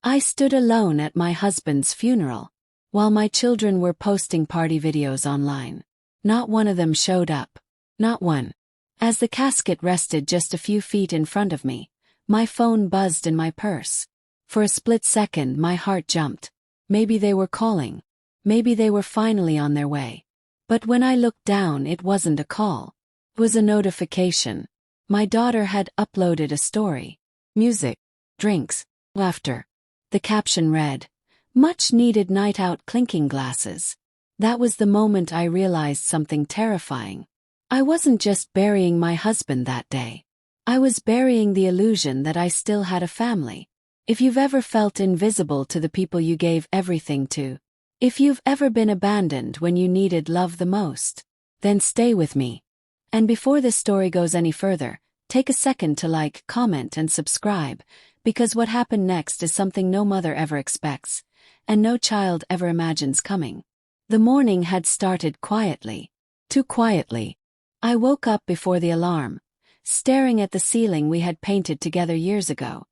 I stood alone at my husband's funeral, while my children were posting party videos online. Not one of them showed up. Not one. As the casket rested just a few feet in front of me, my phone buzzed in my purse. For a split second my heart jumped. Maybe they were calling. Maybe they were finally on their way. But when I looked down, it wasn't a call. It was a notification. My daughter had uploaded a story. Music, drinks, laughter. The caption read, "Much needed night out, clinking glasses." That was the moment I realized something terrifying. I wasn't just burying my husband that day. I was burying the illusion that I still had a family. If you've ever felt invisible to the people you gave everything to, if you've ever been abandoned when you needed love the most, then stay with me. And before this story goes any further, take a second to like, comment, and subscribe, because what happened next is something no mother ever expects, and no child ever imagines coming. The morning had started quietly. Too quietly. I woke up before the alarm, staring at the ceiling we had painted together years ago.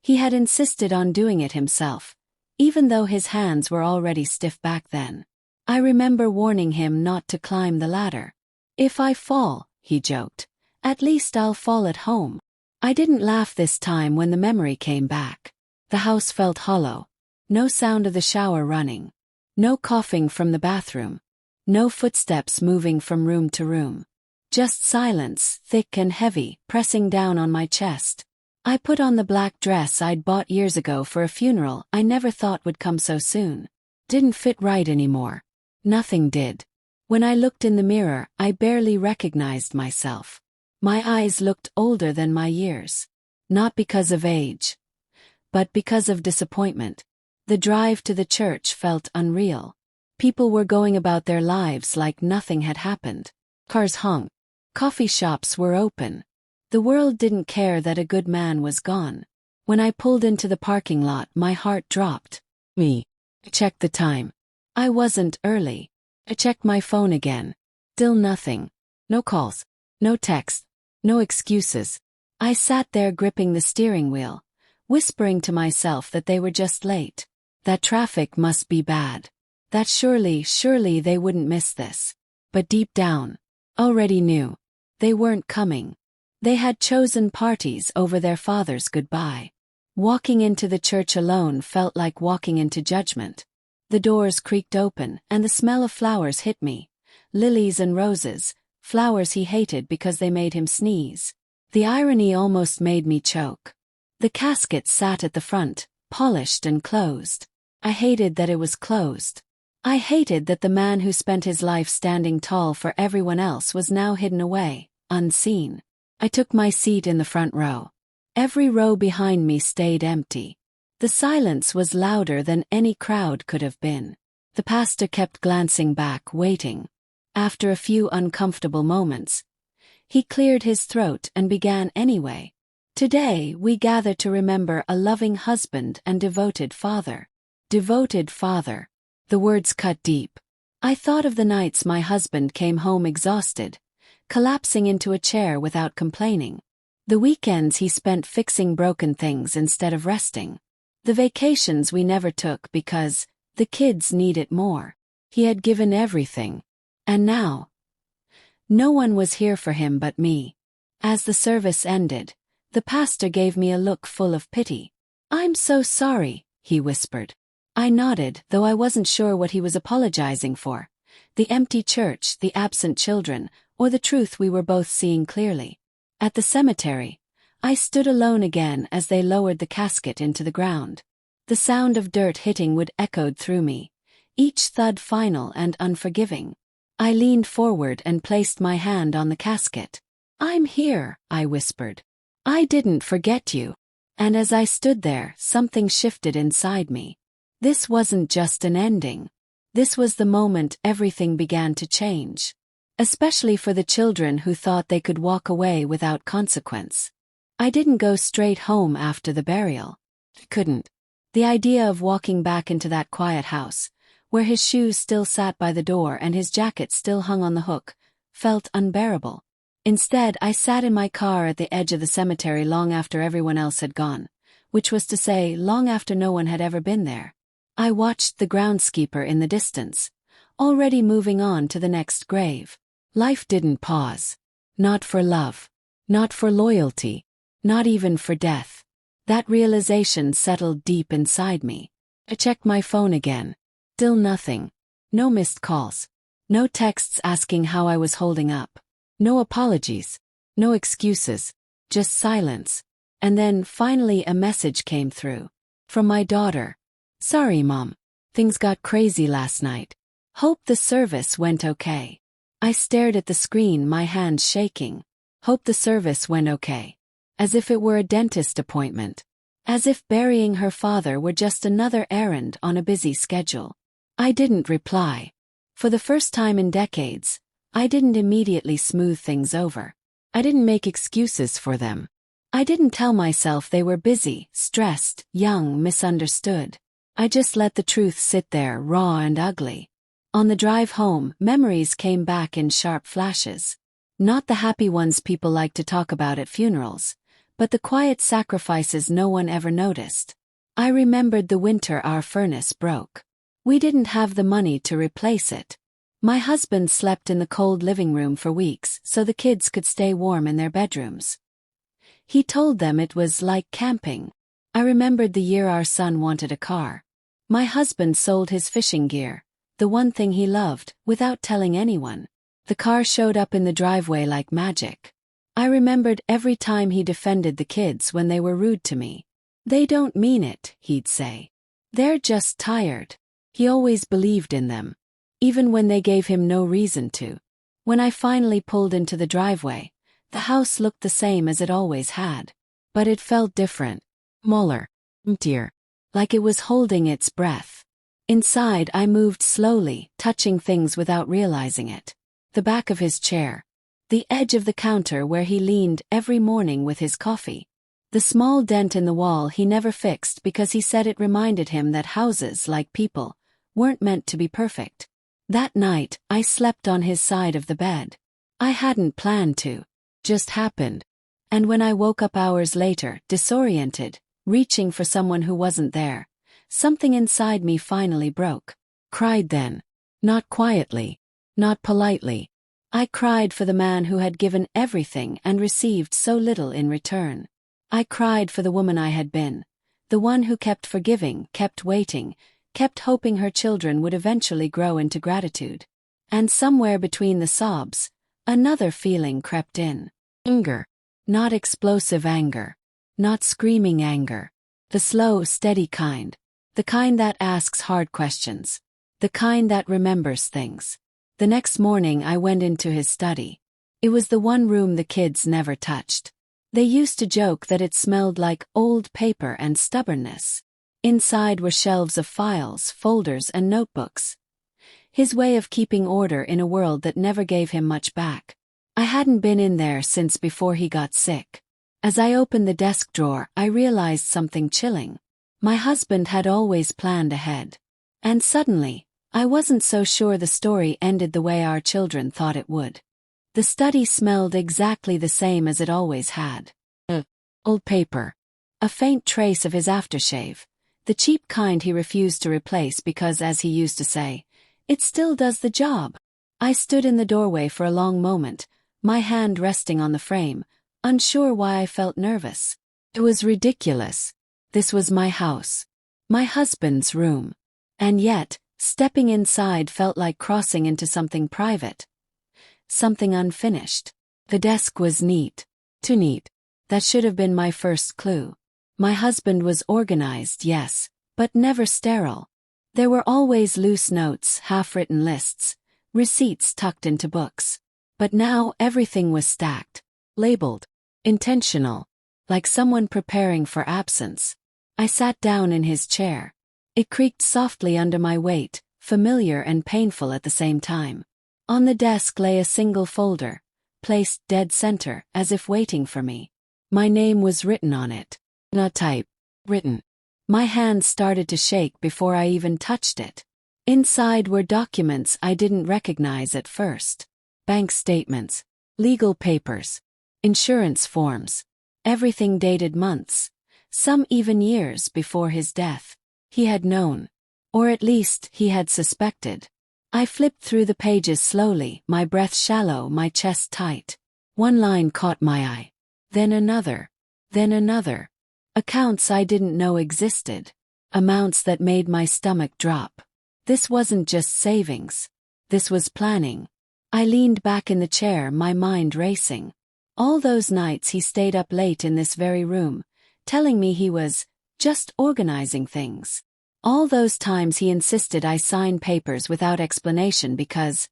He had insisted on doing it himself, even though his hands were already stiff back then. I remember warning him not to climb the ladder. "If I fall," he joked, "at least I'll fall at home." I didn't laugh this time when the memory came back. The house felt hollow. No sound of the shower running. No coughing from the bathroom. No footsteps moving from room to room. Just silence, thick and heavy, pressing down on my chest. I put on the black dress I'd bought years ago for a funeral I never thought would come so soon. Didn't fit right anymore. Nothing did. When I looked in the mirror, I barely recognized myself. My eyes looked older than my years. Not because of age, but because of disappointment. The drive to the church felt unreal. People were going about their lives like nothing had happened. Cars hung. Coffee shops were open. The world didn't care that a good man was gone. When I pulled into the parking lot, my heart dropped. I checked the time. I wasn't early. I checked my phone again. Still nothing. No calls. No text. No excuses. I sat there gripping the steering wheel, whispering to myself that they were just late. That traffic must be bad. That surely they wouldn't miss this. But deep down, already knew. They weren't coming. They had chosen parties over their father's goodbye. Walking into the church alone felt like walking into judgment. The doors creaked open, and the smell of flowers hit me. Lilies and roses, flowers he hated because they made him sneeze. The irony almost made me choke. The casket sat at the front, polished and closed. I hated that it was closed. I hated that the man who spent his life standing tall for everyone else was now hidden away, unseen. I took my seat in the front row. Every row behind me stayed empty. The silence was louder than any crowd could have been. The pastor kept glancing back, waiting. After a few uncomfortable moments, he cleared his throat and began anyway. "Today we gather to remember a loving husband and devoted father." Devoted father. The words cut deep. I thought of the nights my husband came home exhausted, collapsing into a chair without complaining. The weekends he spent fixing broken things instead of resting. The vacations we never took because the kids need it more. He had given everything. And now, no one was here for him but me. As the service ended, the pastor gave me a look full of pity. "I'm so sorry," he whispered. I nodded, though I wasn't sure what he was apologizing for. The empty church, the absent children, or the truth we were both seeing clearly. At the cemetery, I stood alone again as they lowered the casket into the ground. The sound of dirt hitting wood echoed through me, each thud final and unforgiving. I leaned forward and placed my hand on the casket. "I'm here," I whispered. "I didn't forget you." And as I stood there, something shifted inside me. This wasn't just an ending. This was the moment everything began to change. Especially for the children who thought they could walk away without consequence. I didn't go straight home after the burial. I couldn't. The idea of walking back into that quiet house, where his shoes still sat by the door and his jacket still hung on the hook, felt unbearable. Instead, I sat in my car at the edge of the cemetery long after everyone else had gone, which was to say, long after no one had ever been there. I watched the groundskeeper in the distance, already moving on to the next grave. Life didn't pause. Not for love. Not for loyalty. Not even for death. That realization settled deep inside me. I checked my phone again. Still nothing. No missed calls. No texts asking how I was holding up. No apologies. No excuses. Just silence. And then, finally, a message came through. From my daughter. Sorry, Mom. Things got crazy last night. Hope the service went okay. I stared at the screen, my hands shaking. Hope the service went okay. As if it were a dentist appointment. As if burying her father were just another errand on a busy schedule. I didn't reply. For the first time in decades, I didn't immediately smooth things over. I didn't make excuses for them. I didn't tell myself they were busy, stressed, young, misunderstood. I just let the truth sit there, raw and ugly. On the drive home, memories came back in sharp flashes. Not the happy ones people like to talk about at funerals, but the quiet sacrifices no one ever noticed. I remembered the winter our furnace broke. We didn't have the money to replace it. My husband slept in the cold living room for weeks so the kids could stay warm in their bedrooms. He told them it was like camping. I remembered the year our son wanted a car. My husband sold his fishing gear, the one thing he loved, without telling anyone. The car showed up in the driveway like magic. I remembered every time he defended the kids when they were rude to me. They don't mean it, he'd say. They're just tired. He always believed in them. Even when they gave him no reason to. When I finally pulled into the driveway, the house looked the same as it always had. But it felt different. Smaller. Emptier. Like it was holding its breath. Inside I moved slowly, touching things without realizing it. The back of his chair. The edge of the counter where he leaned every morning with his coffee. The small dent in the wall he never fixed because he said it reminded him that houses, like people, weren't meant to be perfect. That night, I slept on his side of the bed. I hadn't planned to. Just happened. And when I woke up hours later, disoriented, reaching for someone who wasn't there, something inside me finally broke. Cried then. Not quietly. Not politely. I cried for the man who had given everything and received so little in return. I cried for the woman I had been. The one who kept forgiving, kept waiting, kept hoping her children would eventually grow into gratitude. And somewhere between the sobs, another feeling crept in. Anger. Not explosive anger. Not screaming anger. The slow, steady kind. The kind that asks hard questions. The kind that remembers things. The next morning I went into his study. It was the one room the kids never touched. They used to joke that it smelled like old paper and stubbornness. Inside were shelves of files, folders, and notebooks. His way of keeping order in a world that never gave him much back. I hadn't been in there since before he got sick. As I opened the desk drawer, I realized something chilling. My husband had always planned ahead. And suddenly, I wasn't so sure the story ended the way our children thought it would. The study smelled exactly the same as it always had. Old paper. A faint trace of his aftershave. The cheap kind he refused to replace because, as he used to say, it still does the job. I stood in the doorway for a long moment, my hand resting on the frame, unsure why I felt nervous. It was ridiculous. This was my house. My husband's room. And yet, stepping inside felt like crossing into something private. Something unfinished. The desk was neat. Too neat. That should have been my first clue. My husband was organized, yes, but never sterile. There were always loose notes, half-written lists, receipts tucked into books. But now everything was stacked, labeled, intentional, like someone preparing for absence. I sat down in his chair. It creaked softly under my weight, familiar and painful at the same time. On the desk lay a single folder, placed dead center, as if waiting for me. My name was written on it. Not type. Written. My hand started to shake before I even touched it. Inside were documents I didn't recognize at first. Bank statements. Legal papers. Insurance forms. Everything dated months. some even years before his death. He had known. Or at least he had suspected. I flipped through the pages slowly, my breath shallow, my chest tight. One line caught my eye. Then another. Then another. Accounts I didn't know existed. Amounts that made my stomach drop. This wasn't just savings. This was planning. I leaned back in the chair, my mind racing. All those nights he stayed up late in this very room, telling me he was just organizing things. All those times he insisted I sign papers without explanation because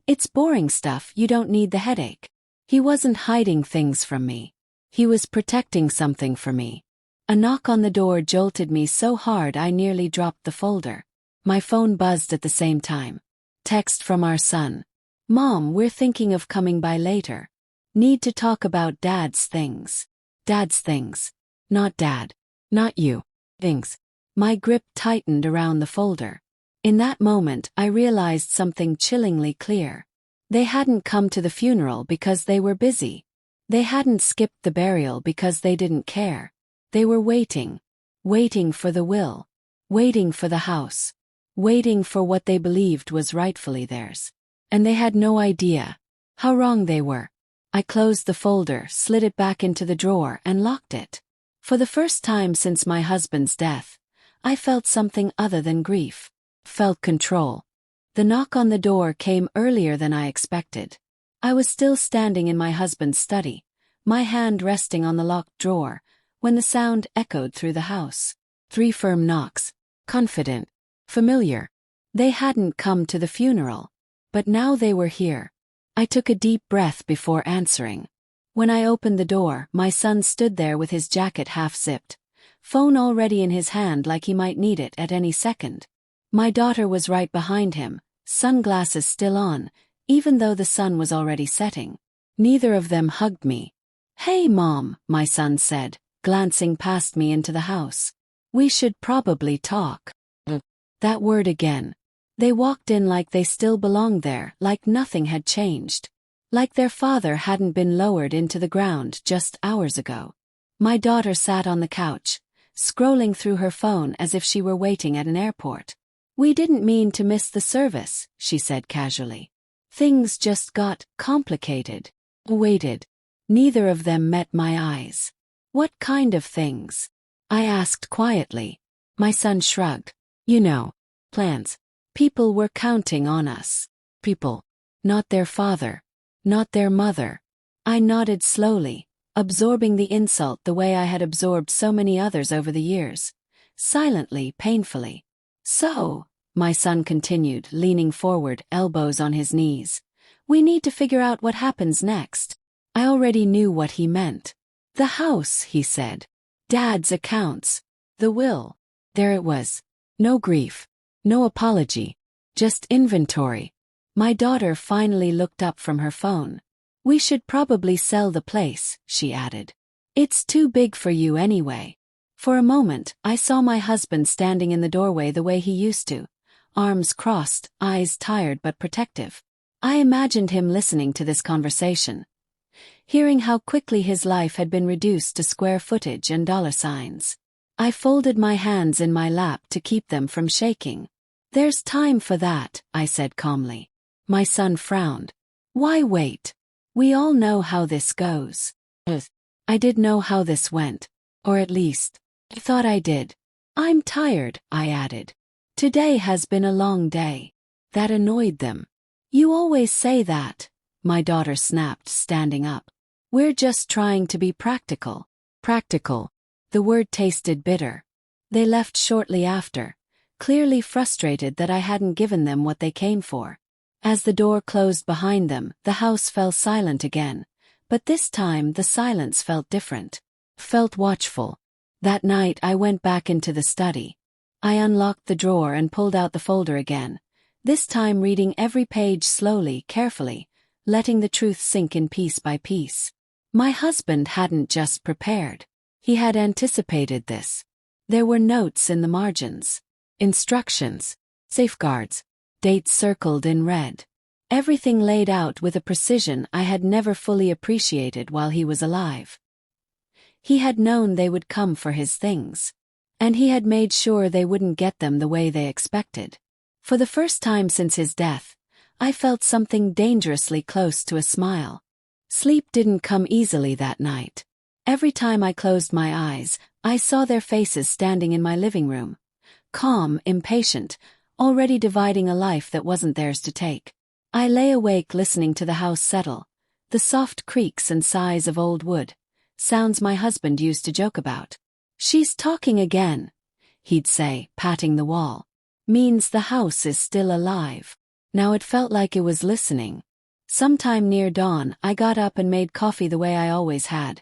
it's boring stuff, you don't need the headache. He wasn't hiding things from me. He was protecting something for me. A knock on the door jolted me so hard I nearly dropped the folder. My phone buzzed at the same time. Text from our son. Mom, we're thinking of coming by later. Need to talk about Dad's things. Dad's things. Not Dad. Not you. Things. My grip tightened around the folder. In that moment, I realized something chillingly clear. They hadn't come to the funeral because they were busy. They hadn't skipped the burial because they didn't care. They were waiting. Waiting for the will. Waiting for the house. Waiting for what they believed was rightfully theirs. And they had no idea how wrong they were. I closed the folder, slid it back into the drawer, and locked it. For the first time since my husband's death, I felt something other than grief. Felt control. The knock on the door came earlier than I expected. I was still standing in my husband's study, my hand resting on the locked drawer, when the sound echoed through the house. 3 firm knocks. Confident. Familiar. They hadn't come to the funeral. But now they were here. I took a deep breath before answering. When I opened the door, my son stood there with his jacket half-zipped, phone already in his hand like he might need it at any second. My daughter was right behind him, sunglasses still on, even though the sun was already setting. Neither of them hugged me. Hey Mom, my son said, glancing past me into the house. We should probably talk. That word again. They walked in like they still belonged there, like nothing had changed. Like their father hadn't been lowered into the ground just hours ago. My daughter sat on the couch, scrolling through her phone as if she were waiting at an airport. We didn't mean to miss the service, she said casually. Things just got complicated. Waited. Neither of them met my eyes. What kind of things? I asked quietly. My son shrugged. You know. Plans. People were counting on us. People. Not their father. Not their mother. I nodded slowly, absorbing the insult the way I had absorbed so many others over the years. Silently, painfully. So, my son continued, leaning forward, elbows on his knees. We need to figure out what happens next. I already knew what he meant. The house, he said. Dad's accounts. The will. There it was. No grief. No apology. Just inventory. My daughter finally looked up from her phone. We should probably sell the place, she added. It's too big for you anyway. For a moment, I saw my husband standing in the doorway the way he used to, arms crossed, eyes tired but protective. I imagined him listening to this conversation, hearing how quickly his life had been reduced to square footage and dollar signs. I folded my hands in my lap to keep them from shaking. There's time for that, I said calmly. My son frowned. Why wait? We all know how this goes. I did know how this went. Or at least, I thought I did. I'm tired, I added. Today has been a long day. That annoyed them. You always say that, my daughter snapped, standing up. We're just trying to be practical. Practical. The word tasted bitter. They left shortly after, clearly frustrated that I hadn't given them what they came for. As the door closed behind them, the house fell silent again, but this time the silence felt different. Felt watchful. That night I went back into the study. I unlocked the drawer and pulled out the folder again, this time reading every page slowly, carefully, letting the truth sink in piece by piece. My husband hadn't just prepared. He had anticipated this. There were notes in the margins. Instructions. Safeguards. Dates circled in red. Everything laid out with a precision I had never fully appreciated while he was alive. He had known they would come for his things. And he had made sure they wouldn't get them the way they expected. For the first time since his death, I felt something dangerously close to a smile. Sleep didn't come easily that night. Every time I closed my eyes, I saw their faces standing in my living room. Calm, impatient, already dividing a life that wasn't theirs to take. I lay awake listening to the house settle, the soft creaks and sighs of old wood, sounds my husband used to joke about. "She's talking again," he'd say, patting the wall. "Means the house is still alive." Now it felt like it was listening. Sometime near dawn, I got up and made coffee the way I always had.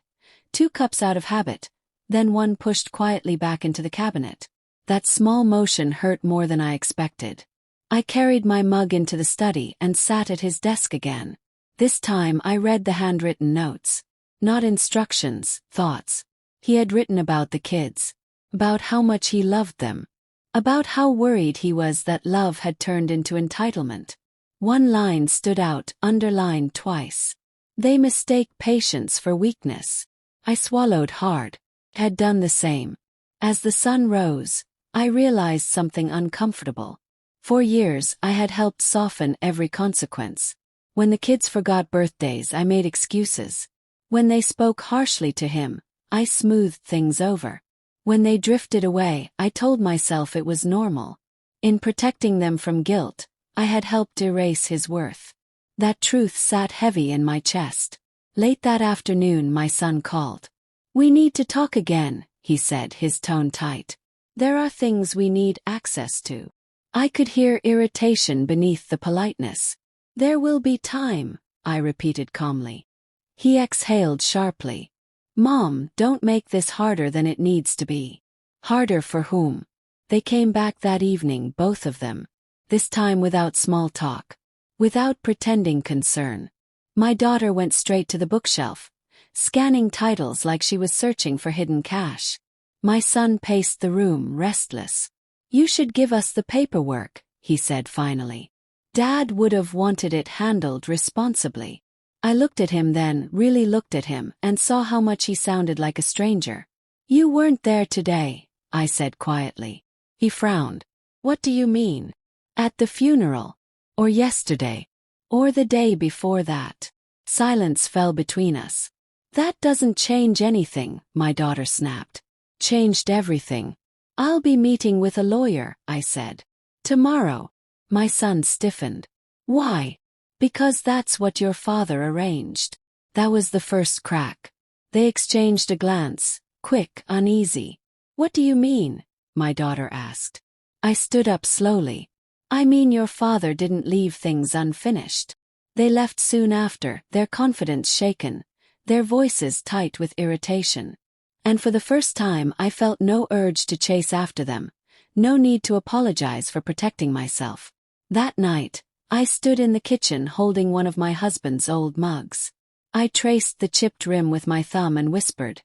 2 cups out of habit, then 1 pushed quietly back into the cabinet. That small motion hurt more than I expected. I carried my mug into the study and sat at his desk again. This time I read the handwritten notes. Not instructions, thoughts. He had written about the kids. About how much he loved them. About how worried he was that love had turned into entitlement. One line stood out, underlined twice. "They mistake patience for weakness." I swallowed hard. Had done the same. As the sun rose, I realized something uncomfortable. For years I had helped soften every consequence. When the kids forgot birthdays, I made excuses. When they spoke harshly to him, I smoothed things over. When they drifted away, I told myself it was normal. In protecting them from guilt, I had helped erase his worth. That truth sat heavy in my chest. Late that afternoon, my son called. "We need to talk again," he said, his tone tight. "There are things we need access to." I could hear irritation beneath the politeness. "There will be time," I repeated calmly. He exhaled sharply. "Mom, don't make this harder than it needs to be." Harder for whom? They came back that evening, both of them. This time without small talk. Without pretending concern. My daughter went straight to the bookshelf, scanning titles like she was searching for hidden cash. My son paced the room, restless. "You should give us the paperwork," he said finally. "Dad would have wanted it handled responsibly." I looked at him then, really looked at him, and saw how much he sounded like a stranger. "You weren't there today," I said quietly. He frowned. "What do you mean? At the funeral? Or yesterday? Or the day before that?" Silence fell between us. "That doesn't change anything," my daughter snapped. "Changed everything. I'll be meeting with a lawyer," I said. "Tomorrow." My son stiffened. "Why?" "Because that's what your father arranged." That was the first crack. They exchanged a glance, quick, uneasy. "What do you mean?" my daughter asked. I stood up slowly. "I mean your father didn't leave things unfinished. They left soon after, their confidence shaken, their voices tight with irritation. And for the first time I felt no urge to chase after them, no need to apologize for protecting myself. That night, I stood in the kitchen holding one of my husband's old mugs. I traced the chipped rim with my thumb and whispered,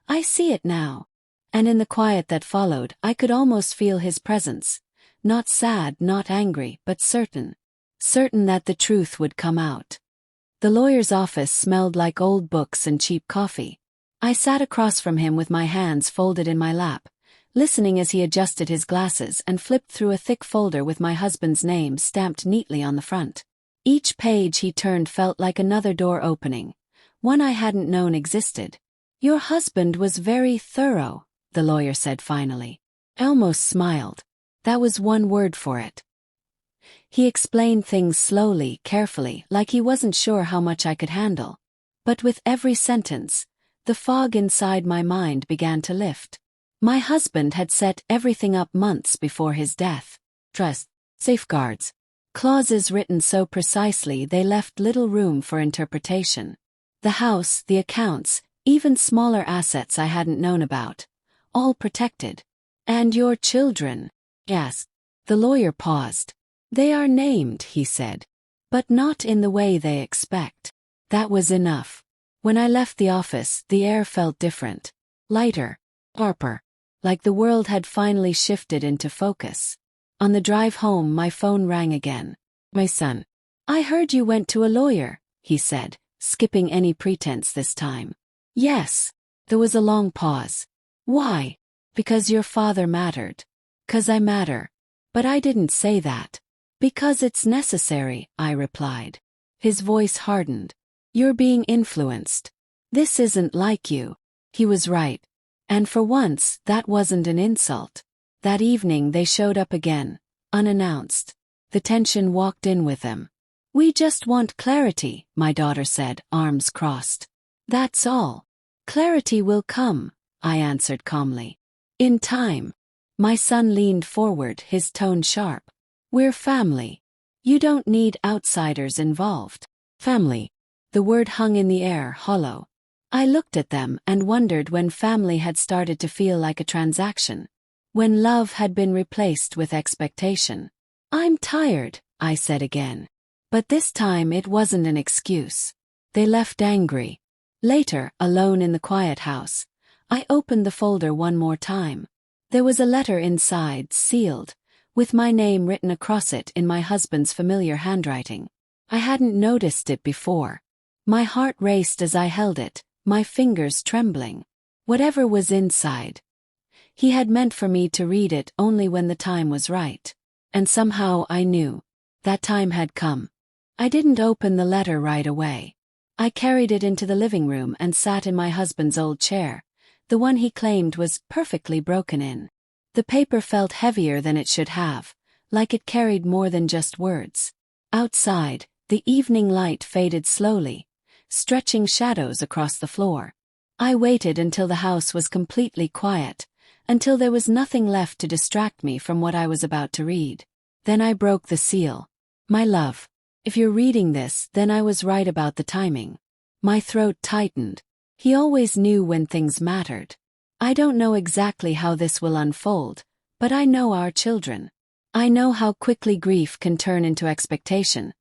"I see it now." And in the quiet that followed, I could almost feel his presence. Not sad, not angry, but certain. Certain that the truth would come out. The lawyer's office smelled like old books and cheap coffee. I sat across from him with my hands folded in my lap, listening as he adjusted his glasses and flipped through a thick folder with my husband's name stamped neatly on the front. Each page he turned felt like another door opening, one I hadn't known existed. "Your husband was very thorough," the lawyer said finally. I almost smiled. That was one word for it. He explained things slowly, carefully, like he wasn't sure how much I could handle. But with every sentence, the fog inside my mind began to lift. My husband had set everything up months before his death. Trust, safeguards, clauses written so precisely they left little room for interpretation. The house, the accounts, even smaller assets I hadn't known about. All protected. "And your children?" asked. The lawyer paused. "They are named," he said. "But not in the way they expect." That was enough. When I left the office, the air felt different. Lighter. Sharper. Like the world had finally shifted into focus. On the drive home, my phone rang again. "My son. I heard you went to a lawyer," he said, skipping any pretense this time. "Yes," There was a long pause. Why? Because your father mattered. 'Cause I matter. But I didn't say that. Because it's necessary, I replied. His voice hardened. You're being influenced. This isn't like you. He was right. And for once, that wasn't an insult. That evening they showed up again, unannounced. The tension walked in with them. We just want clarity, my daughter said, arms crossed. That's all. Clarity will come, I answered calmly. In time. My son leaned forward, his tone sharp. We're family. You don't need outsiders involved. Family. The word hung in the air, hollow. I looked at them and wondered when family had started to feel like a transaction. When love had been replaced with expectation. I'm tired, I said again. But this time it wasn't an excuse. They left angry. Later, alone in the quiet house, I opened the folder one more time. There was a letter inside, sealed, with my name written across it in my husband's familiar handwriting. I hadn't noticed it before. My heart raced as I held it, my fingers trembling. Whatever was inside. He had meant for me to read it only when the time was right. And somehow I knew. That time had come. I didn't open the letter right away. I carried it into the living room and sat in my husband's old chair, the one he claimed was perfectly broken in. The paper felt heavier than it should have, like it carried more than just words. Outside, the evening light faded slowly, stretching shadows across the floor. I waited until the house was completely quiet, until there was nothing left to distract me from what I was about to read. Then I broke the seal. My love, if you're reading this, then I was right about the timing. My throat tightened. He always knew when things mattered. I don't know exactly how this will unfold, but I know our children. I know how quickly grief can turn into expectation,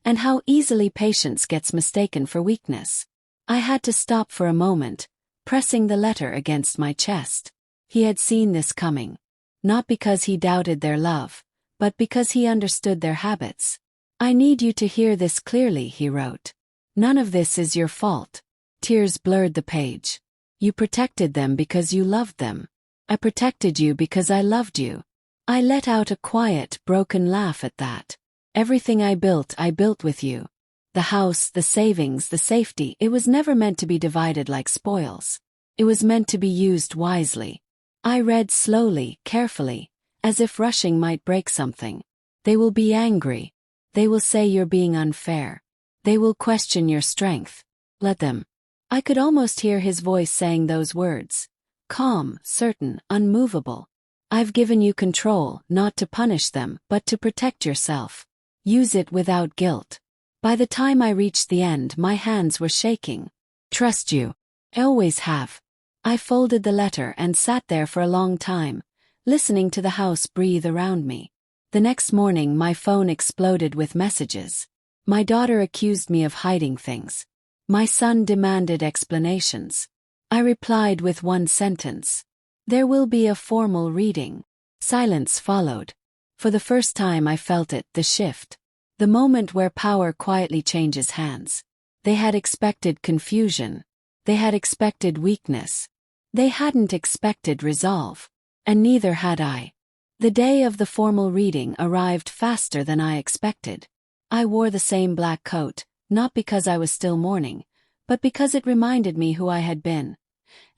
and how easily patience gets mistaken for weakness. I had to stop for a moment, pressing the letter against my chest. He had seen this coming. Not because he doubted their love, but because he understood their habits. I need you to hear this clearly, he wrote. None of this is your fault. Tears blurred the page. You protected them because you loved them. I protected you because I loved you. I let out a quiet, broken laugh at that. Everything I built with you. The house, the savings, the safety, it was never meant to be divided like spoils. It was meant to be used wisely. I read slowly, carefully, as if rushing might break something. They will be angry. They will say you're being unfair. They will question your strength. Let them. I could almost hear his voice saying those words. Calm, certain, unmovable. I've given you control, not to punish them, but to protect yourself. Use it without guilt. By the time I reached the end, my hands were shaking. Trust you. I always have. I folded the letter and sat there for a long time, listening to the house breathe around me. The next morning my phone exploded with messages. My daughter accused me of hiding things. My son demanded explanations. I replied with one sentence. There will be a formal reading. Silence followed. For the first time I felt it, the shift. The moment where power quietly changes hands. They had expected confusion. They had expected weakness. They hadn't expected resolve. And neither had I. The day of the formal reading arrived faster than I expected. I wore the same black coat, not because I was still mourning, but because it reminded me who I had been,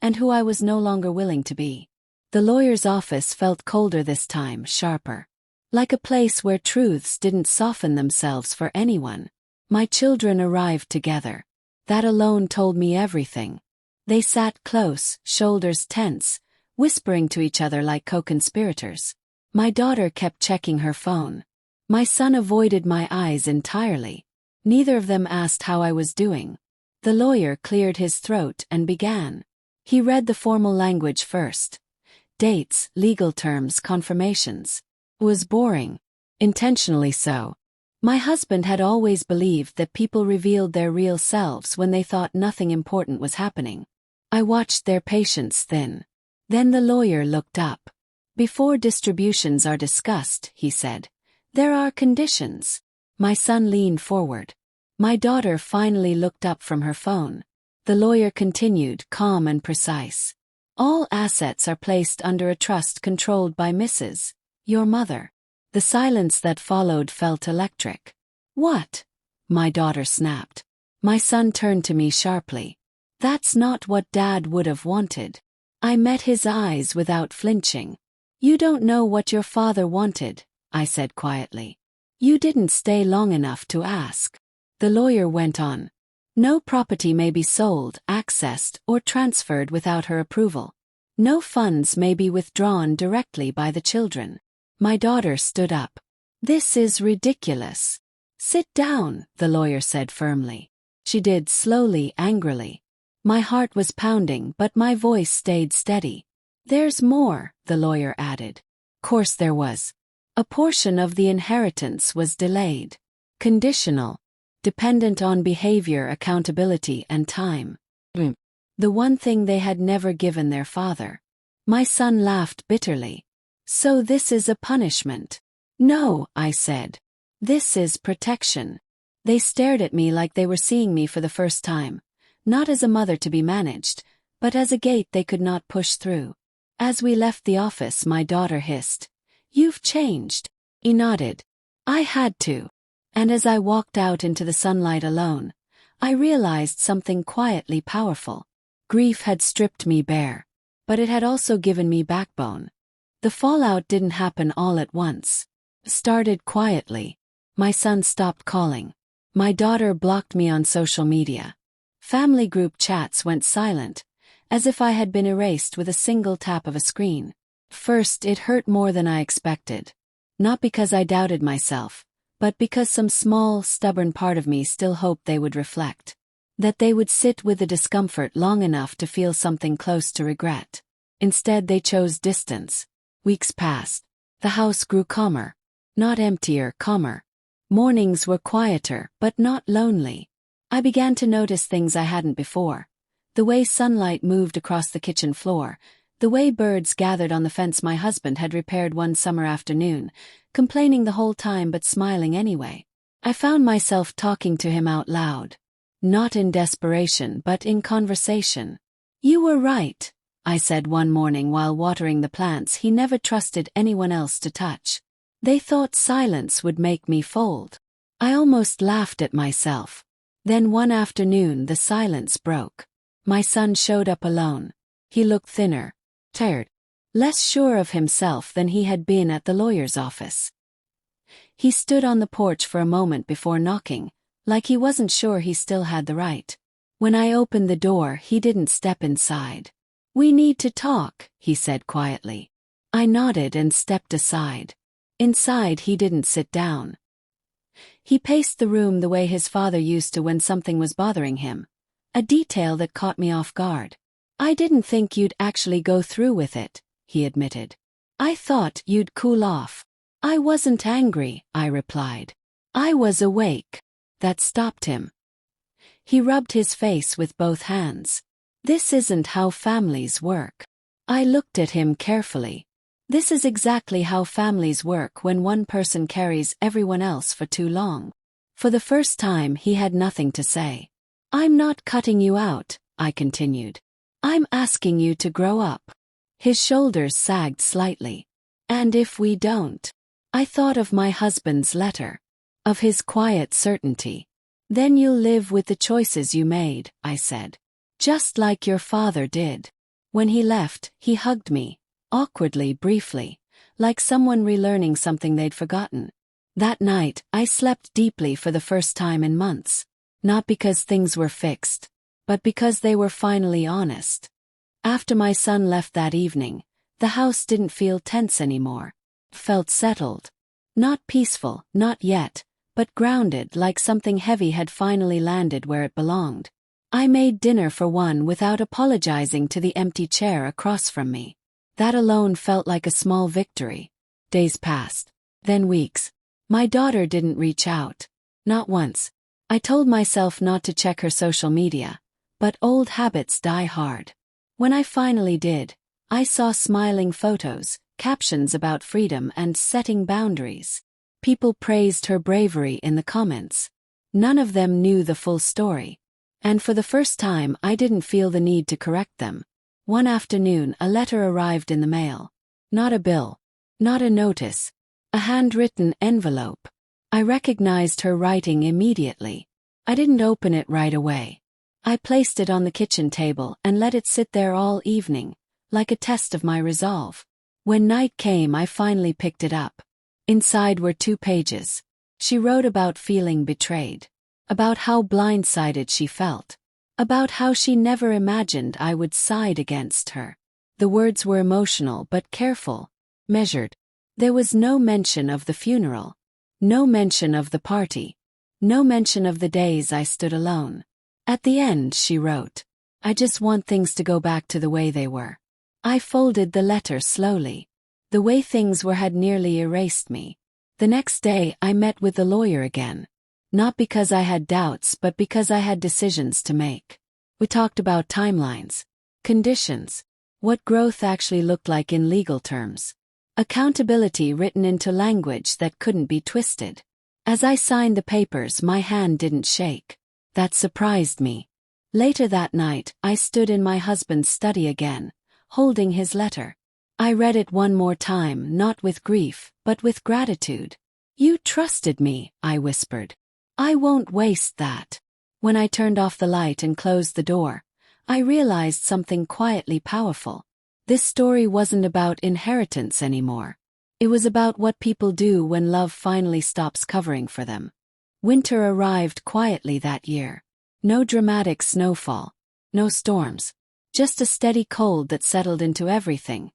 and who I was no longer willing to be. The lawyer's office felt colder this time, sharper. Like a place where truths didn't soften themselves for anyone. My children arrived together. That alone told me everything. They sat close, shoulders tense, whispering to each other like co-conspirators. My daughter kept checking her phone. My son avoided my eyes entirely. Neither of them asked how I was doing. The lawyer cleared his throat and began. He read the formal language first. Dates, legal terms, confirmations. It was boring. Intentionally so. My husband had always believed that people revealed their real selves when they thought nothing important was happening. I watched their patience thin. Then the lawyer looked up. Before distributions are discussed, he said, there are conditions. My son leaned forward. My daughter finally looked up from her phone. The lawyer continued, calm and precise. All assets are placed under a trust controlled by Mrs. your mother. The silence that followed felt electric. What? My daughter snapped. My son turned to me sharply. That's not what Dad would have wanted. I met his eyes without flinching. You don't know what your father wanted, I said quietly. You didn't stay long enough to ask. The lawyer went on. No property may be sold, accessed, or transferred without her approval. No funds may be withdrawn directly by the children. My daughter stood up. This is ridiculous. Sit down, the lawyer said firmly. She did, slowly, angrily. My heart was pounding, but my voice stayed steady. There's more, the lawyer added. Course there was. A portion of the inheritance was delayed. Conditional. Dependent on behavior, accountability, and time. The one thing they had never given their father. My son laughed bitterly. So this is a punishment? No, I said. This is protection. They stared at me like they were seeing me for the first time. Not as a mother to be managed, but as a gate they could not push through. As we left the office, my daughter hissed. You've changed. He nodded. I had to. And as I walked out into the sunlight alone, I realized something quietly powerful. Grief had stripped me bare. But it had also given me backbone. The fallout didn't happen all at once. Started quietly. My son stopped calling. My daughter blocked me on social media. Family group chats went silent, as if I had been erased with a single tap of a screen. First, it hurt more than I expected. Not because I doubted myself, but because some small, stubborn part of me still hoped they would reflect. That they would sit with the discomfort long enough to feel something close to regret. Instead, they chose distance. Weeks passed. The house grew calmer. Not emptier, calmer. Mornings were quieter, but not lonely. I began to notice things I hadn't before. The way sunlight moved across the kitchen floor, the way birds gathered on the fence my husband had repaired one summer afternoon, complaining the whole time but smiling anyway. I found myself talking to him out loud. Not in desperation, but in conversation. You were right, I said one morning while watering the plants he never trusted anyone else to touch. They thought silence would make me fold. I almost laughed at myself. Then one afternoon the silence broke. My son showed up alone. He looked thinner, tired, less sure of himself than he had been at the lawyer's office. He stood on the porch for a moment before knocking, like he wasn't sure he still had the right. When I opened the door, he didn't step inside. We need to talk, he said quietly. I nodded and stepped aside. Inside, he didn't sit down. He paced the room the way his father used to when something was bothering him. A detail that caught me off guard. I didn't think you'd actually go through with it, he admitted. I thought you'd cool off. I wasn't angry, I replied. I was awake. That stopped him. He rubbed his face with both hands. This isn't how families work. I looked at him carefully. This is exactly how families work when one person carries everyone else for too long. For the first time, he had nothing to say. I'm not cutting you out, I continued. I'm asking you to grow up. His shoulders sagged slightly. And if we don't? I thought of my husband's letter. Of his quiet certainty. Then you'll live with the choices you made, I said. Just like your father did. When he left, he hugged me. Awkwardly, briefly, like someone relearning something they'd forgotten. That night, I slept deeply for the first time in months. Not because things were fixed, but because they were finally honest. After my son left that evening, the house didn't feel tense anymore. It felt settled. Not peaceful, not yet, but grounded, like something heavy had finally landed where it belonged. I made dinner for one without apologizing to the empty chair across from me. That alone felt like a small victory. Days passed. Then weeks. My daughter didn't reach out. Not once. I told myself not to check her social media. But old habits die hard. When I finally did, I saw smiling photos, captions about freedom and setting boundaries. People praised her bravery in the comments. None of them knew the full story. And for the first time I didn't feel the need to correct them. One afternoon a letter arrived in the mail. Not a bill. Not a notice. A handwritten envelope. I recognized her writing immediately. I didn't open it right away. I placed it on the kitchen table and let it sit there all evening, like a test of my resolve. When night came I finally picked it up. Inside were 2 pages. She wrote about feeling betrayed. About how blindsided she felt. About how she never imagined I would side against her. The words were emotional but careful, measured. There was no mention of the funeral. No mention of the party. No mention of the days I stood alone. At the end she wrote, "I just want things to go back to the way they were." I folded the letter slowly. The way things were had nearly erased me. The next day I met with the lawyer again. Not because I had doubts but because I had decisions to make. We talked about timelines, conditions, what growth actually looked like in legal terms. Accountability written into language that couldn't be twisted. As I signed the papers my hand didn't shake. That surprised me. Later that night I stood in my husband's study again, holding his letter. I read it one more time, not with grief, but with gratitude. "You trusted me," I whispered. "I won't waste that." When I turned off the light and closed the door, I realized something quietly powerful. This story wasn't about inheritance anymore. It was about what people do when love finally stops covering for them. Winter arrived quietly that year. No dramatic snowfall. No storms. Just a steady cold that settled into everything.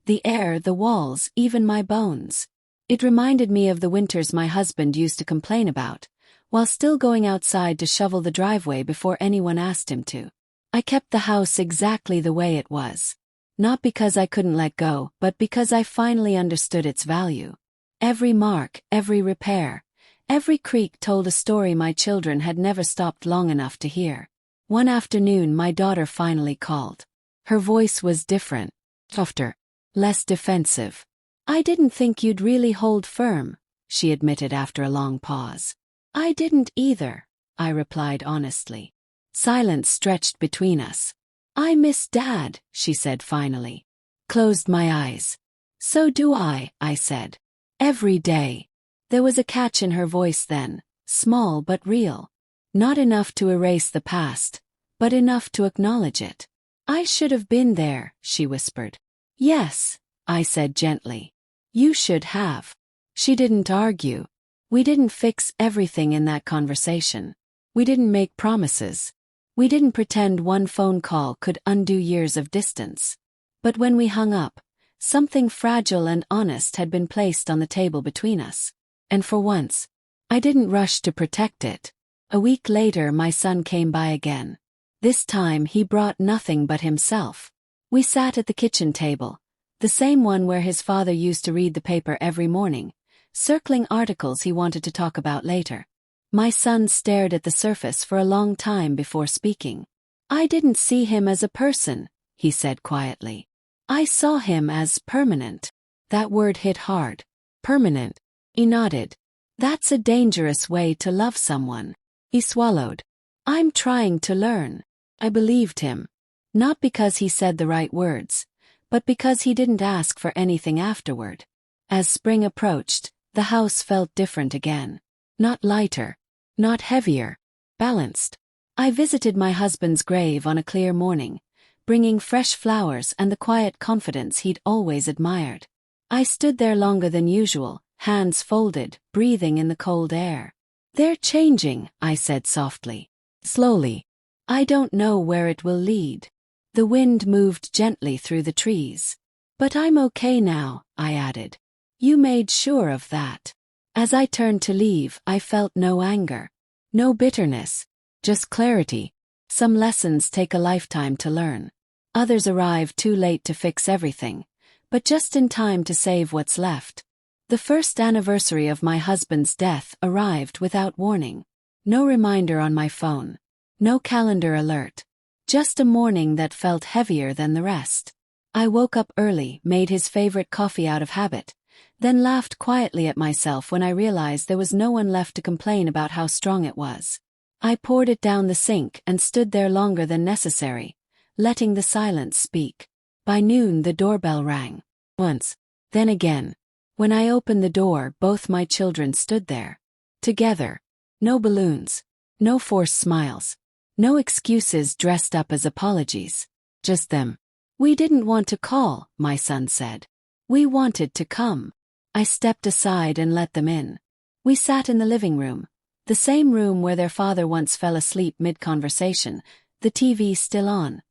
The air, the walls, even my bones. It reminded me of the winters my husband used to complain about, while still going outside to shovel the driveway before anyone asked him to. I kept the house exactly the way it was. Not because I couldn't let go, but because I finally understood its value. Every mark, every repair, every creak told a story my children had never stopped long enough to hear. One afternoon my daughter finally called. Her voice was different, softer, less defensive. "I didn't think you'd really hold firm," she admitted after a long pause. "I didn't either," I replied honestly. Silence stretched between us. "I miss Dad," she said finally. Closed my eyes. "So do I," I said. "Every day." There was a catch in her voice then, small but real. Not enough to erase the past, but enough to acknowledge it. "I should have been there," she whispered. "Yes," I said gently. "You should have." She didn't argue. We didn't fix everything in that conversation. We didn't make promises. We didn't pretend one phone call could undo years of distance. But when we hung up, something fragile and honest had been placed on the table between us. And for once, I didn't rush to protect it. A week later my son came by again. This time he brought nothing but himself. We sat at the kitchen table, the same one where his father used to read the paper every morning, circling articles he wanted to talk about later. My son stared at the surface for a long time before speaking. "I didn't see him as a person," he said quietly. "I saw him as permanent." That word hit hard. Permanent. He nodded. "That's a dangerous way to love someone." He swallowed. "I'm trying to learn." I believed him. Not because he said the right words, but because he didn't ask for anything afterward. As spring approached, the house felt different again. Not lighter. Not heavier. Balanced. I visited my husband's grave on a clear morning, bringing fresh flowers and the quiet confidence he'd always admired. I stood there longer than usual, hands folded, breathing in the cold air. "They're changing," I said softly. Slowly. "I don't know where it will lead." The wind moved gently through the trees. "But I'm okay now," I added. "You made sure of that." As I turned to leave, I felt no anger. No bitterness. Just clarity. Some lessons take a lifetime to learn. Others arrive too late to fix everything, but just in time to save what's left. The first anniversary of my husband's death arrived without warning. No reminder on my phone. No calendar alert. Just a morning that felt heavier than the rest. I woke up early, made his favorite coffee out of habit, then laughed quietly at myself when I realized there was no one left to complain about how strong it was. I poured it down the sink and stood there longer than necessary, letting the silence speak. By noon the doorbell rang. Once, then again. When I opened the door, both my children stood there. Together. No balloons. No forced smiles. No excuses dressed up as apologies. Just them. "We didn't want to call," my son said. "We wanted to come." I stepped aside and let them in. We sat in the living room, the same room where their father once fell asleep mid-conversation, the TV still on.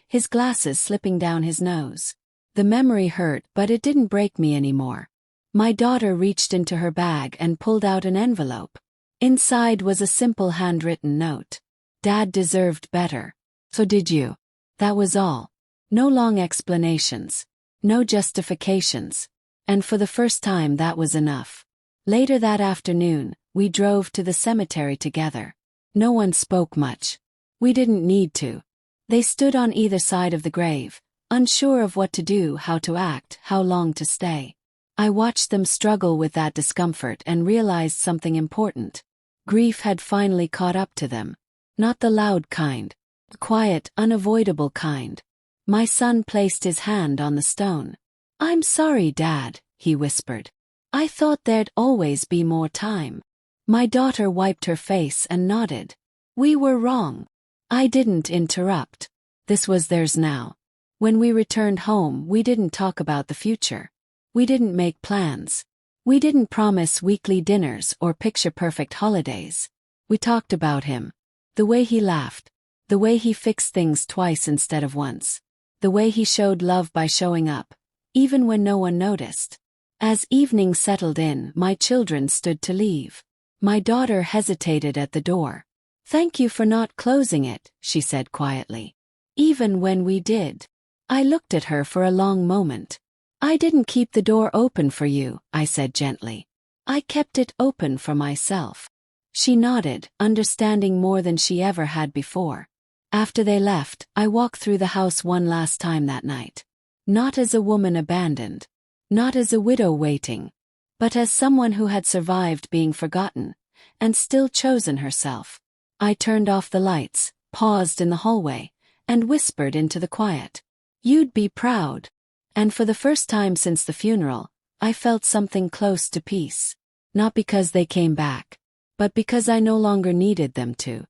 His glasses slipping down his nose. The memory hurt, but it didn't break me anymore. My daughter reached into her bag and pulled out an envelope. Inside was a simple handwritten note. "Dad deserved better. So did you." That was all. No long explanations. No justifications. And for the first time that was enough. Later that afternoon, we drove to the cemetery together. No one spoke much. We didn't need to. They stood on either side of the grave, unsure of what to do, how to act, how long to stay. I watched them struggle with that discomfort and realized something important. Grief had finally caught up to them. Not the loud kind. The quiet, unavoidable kind. My son placed his hand on the stone. "I'm sorry, Dad," he whispered. "I thought there'd always be more time." My daughter wiped her face and nodded. "We were wrong." I didn't interrupt. This was theirs now. When we returned home, we didn't talk about the future. We didn't make plans. We didn't promise weekly dinners or picture-perfect holidays. We talked about him. The way he laughed. The way he fixed things twice instead of once. The way he showed love by showing up, even when no one noticed. As evening settled in, my children stood to leave. My daughter hesitated at the door. "Thank you for not closing it," she said quietly. "Even when we did." I looked at her for a long moment. "I didn't keep the door open for you," I said gently. "I kept it open for myself." She nodded, understanding more than she ever had before. After they left, I walked through the house one last time that night. Not as a woman abandoned. Not as a widow waiting. But as someone who had survived being forgotten, and still chosen herself. I turned off the lights, paused in the hallway, and whispered into the quiet. "You'd be proud." And for the first time since the funeral, I felt something close to peace. Not because they came back, but because I no longer needed them to.